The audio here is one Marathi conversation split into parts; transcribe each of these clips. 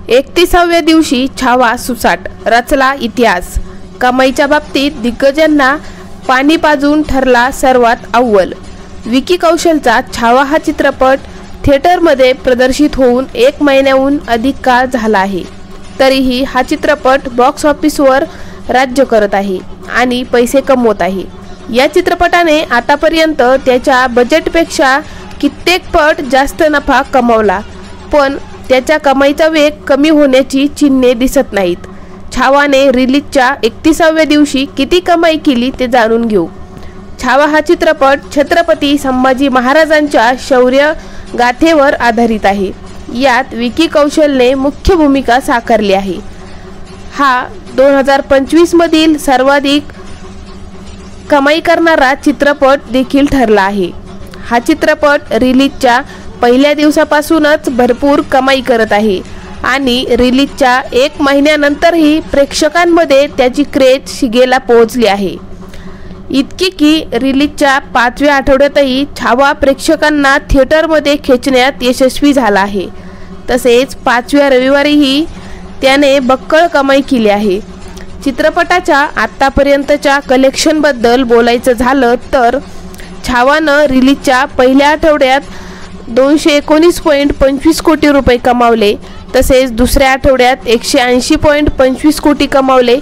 31व्या दिवशी छावा सुसाट, रचला इतिहास। कमाईच्या बाबतीत दिग्गजांना पाणी पाजून ठरला सर्वात अव्वल। विकी कौशलचा छावा हा चित्रपट थिएटरमध्ये प्रदर्शित होऊन 1 महिन्याहून अधिक काळ झाला आहे। तरीही हा चित्रपट बॉक्स ऑफिसवर राज्य करत आहे आणि पैसे कमवत आहे। या चित्रपटाने आतापर्यंत त्याच्या बजेटपेक्षा कित्येक पट जास्त नफा कमावला, पण त्याच्या कमाईचा वेग कमी होण्याची चिन्हे दिसत नाहीत। छावाने रिलीजच्या 31व्या दिवशी किती कमाई केली ते जाणून घेऊ। छावा हा चित्रपट छत्रपती संभाजी महाराजांच्या शौर्य गाथेवर आधारित आहे। यात विकी कौशलने मुख्य भूमिका साकारली आहे। हा 2025 मधील सर्वाधिक कमाई करणारा चित्रपट देखील ठरला आहे। हा चित्रपट रिलीजच्या पहिल्या दिवसापासूनच भरपूर कमाई करत आहे आणि रिलीजच्या 1 महिन्यानंतरही प्रेक्षकांमध्ये त्याची क्रेज शिगेला पोहोचली आहे। इतकी की रिलीजच्या 5व्या आठवड्यातही छावा प्रेक्षकांना थिएटरमध्ये खेचण्यात यशस्वी झाला आहे। तसेच 5व्या रविवारीही त्याने बक्कळ कमाई केली आहे। चित्रपटाच्या आतापर्यंतच्या कलेक्शनबद्दल बोलायचं झालं तर छावानं रिलीजच्या पहिल्या आठवड्यात 219.25 कोटी रुपये कमावले। तसेच दुसऱ्या आठवड्यात 180.25 कोटी कमावले।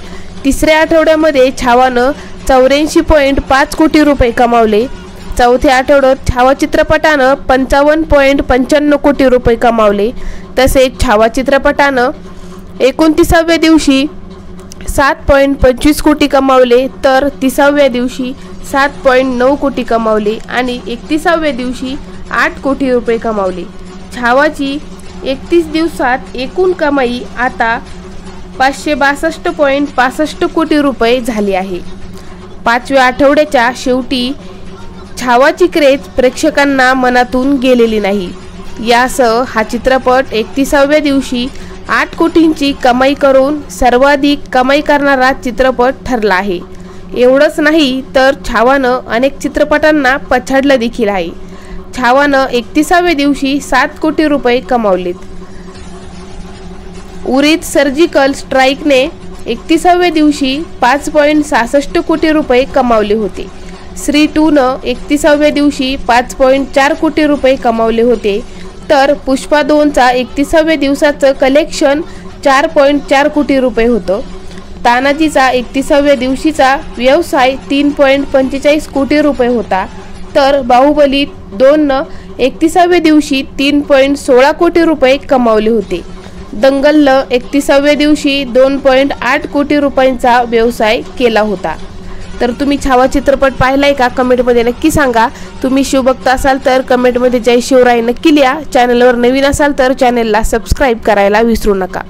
तिसऱ्या आठवड्यामध्ये छावानं 84.5 कोटी रुपये कमावले। चौथ्या आठवड्यात छावा चित्रपटानं 55.95 कोटी रुपये कमावले। तसेच छावा चित्रपटानं 29व्या दिवशी 7.25 कोटी कमावले, तर 30व्या दिवशी 7.9 कोटी कमावले आणि 31व्या दिवशी 8 कोटी रुपये कमावले। छावाची 31 दिवसात एकूण कमाई आता 562.65 कोटी रुपये झाली आहे। 5व्या आठवड्याच्या शेवटी छावाची क्रेज प्रेक्षकांना मनातून गेलेली नाही। यासह हा चित्रपट 31व्या दिवशी 8 कोटींची कमाई करून सर्वाधिक कमाई करणारा चित्रपट ठरला आहे। एवढंच नाही तर छावानं अनेक चित्रपटांना पछाडलं देखील आहे। छावानं 31व्या दिवशी 7 कोटी रुपये कमावलेत। उरीत सर्जिकल स्ट्राईकने 31व्या दिवशी 5.66 कोटी रुपये कमावले होते। श्री 2नं 31व्या दिवशी 5.4 कोटी रुपये कमावले होते, तर पुष्पा 2चा 31व्या दिवसाचं कलेक्शन 4.4 कोटी रुपये होतं। तानाजीचा 31व्या दिवशीचा व्यवसाय 3.45 कोटी रुपये होता, तर बाहुबली 2नं 31व्या दिवशी 3.16 कोटी रुपये कमावले होते। दंगलनं 31व्या दिवशी 2.8 कोटी रुपयांचा व्यवसाय केला होता। तर तुम्ही छावा चित्रपट पाहिलाय का? कमेंटमध्ये नक्की सांगा। तुम्ही शिवभक्त असाल तर कमेंटमध्ये जय शिवराय नक्की लिहा। चॅनलवर नवीन असाल तर चॅनलला सबस्क्राईब करायला विसरू नका।